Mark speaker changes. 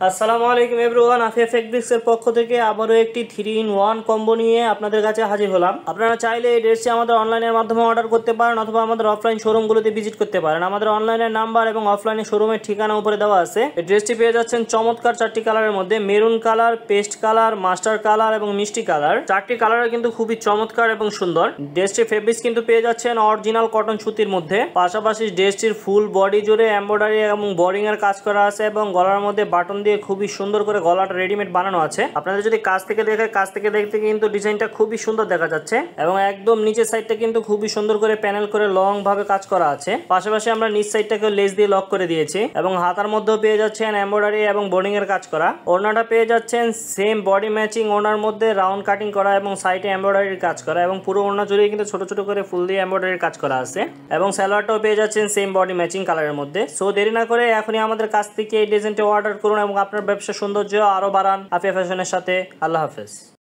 Speaker 1: আসসালামু আলাইকুম এভরিওয়ান, আফিয়া ফেব্রিক্সের পক্ষ থেকে আবারও একটি 3-in-1 কম্বো নিয়ে আপনাদের কাছে হাজির হলাম। আপনারা চাইলে এই ড্রেসটি আমাদের অনলাইনের মাধ্যমে অর্ডার করতে পারেন অথবা আমাদের অফলাইন শোরুমগুলোতে ভিজিট করতে পারেন। আমাদের অনলাইনের নাম্বার এবং অফলাইনের শোরুমের ঠিকানা উপরে দেওয়া আছে। এই ড্রেসটি পেয়ে যাচ্ছেন চমৎকার 4টি কালারের মধ্যে, maroon colour, paste colour, master colour এবং মিষ্টি কালার। 4টি কালার কিন্তু খুবই চমৎকার এবং সুন্দর। ড্রেসটির ফেব্রিক্স কিন্তু পেয়ে যাচ্ছেন অরিজিনাল কটন সুতির মধ্যে। পাশাপাশি ড্রেসটির ফুল বডি জুড়ে এমব্রয়ডারি এবং বোরিং এর কাজ করা আছে এবং গলার মধ্যে বাটন দিয়ে খুবই সুন্দর করে গলাটা রেডিমেড বানানো আছে। আপনাদের যদি কাছ থেকে দেখতে কিন্তু ডিজাইনটা খুবই সুন্দর দেখা যাচ্ছে এবং একদম নিচের সাইডটা কিন্তু খুবই সুন্দর করে প্যানেল করে লং ভাবে কাজ করা আছে। পাশাপাশি আমরা নিচ সাইডটাকে লেস দিয়ে লক করে দিয়েছি এবং হাতার মধ্যেও পেয়ে যাচ্ছেন এমব্রয়ডারি এবং বোর্ডিং এর কাজ করা। ওড়নাটা পেয়ে যাচ্ছেন সেম বডি ম্যাচিং ওড়নার মধ্যে রাউন্ড কাটিং করা এবং সাইডে এমব্রয়ডারির কাজ করা এবং পুরো ওড়না জুড়ে কিন্তু ছোট ছোট করে ফুল দিয়ে এমব্রয়ডারির কাজ করা আছে এবং সালোয়ারটাও পেয়ে যাচ্ছেন সেম বডি ম্যাচিং কালারের মধ্যে। সো দেরি না করে এখনই আমাদের কাছ থেকে এই ডিজাইনটা অর্ডার করুন এবং আপনার ব্যবসা সৌন্দর্য আরো বাড়ান আফিয়া ফ্যাশনের সাথে। আল্লাহ হাফেজ।